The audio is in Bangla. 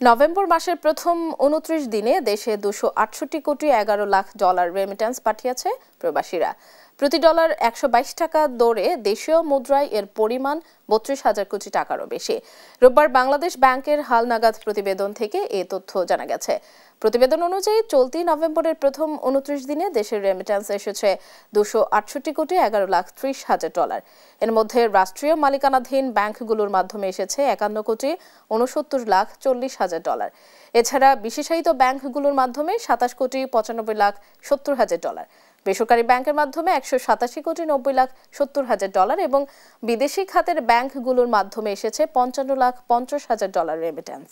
নভেম্বর মাসের প্রথম ২৯ দিনে দেশে ২৬৮ কোটি ১১ লাখ ডলার রেমিট্যান্স পাঠিয়েছে প্রবাসীরা। প্রতি ডলার ১২২ টাকা দরে দেশীয় মুদ্রায় এর পরিমাণ ৩২,০০০ কোটি টাকারও বেশি। রোববার বাংলাদেশ ব্যাংকের হালনাগাদ প্রতিবেদন থেকে এ তথ্য জানা গেছে। প্রতিবেদন অনুযায়ী চলতি নভেম্বরের প্রথম ২৯ দিনে দেশের রেমিট্যান্স এসেছে ২৬৮ কোটি ১১ লাখ ৩০ হাজার ডলার। এর মধ্যে রাষ্ট্রীয় মালিকানাধীন ব্যাংকগুলোর মাধ্যমে এসেছে ৫১ কোটি ৬৯ লাখ ৪০ হাজার ডলার। এছাড়া বিশেষায়িত ব্যাংকগুলোর মাধ্যমে ২৭ কোটি ৯৫ লাখ ৭০ হাজার ডলার, বেসরকারি ব্যাংকের মাধ্যমে ১৮৭ কোটি ৯০ লাখ ৭০ হাজার ডলার এবং বিদেশি খাতের ব্যাংকগুলোর মাধ্যমে এসেছে ৫৫ লাখ ৫০ হাজার ডলার রেমিট্যান্স।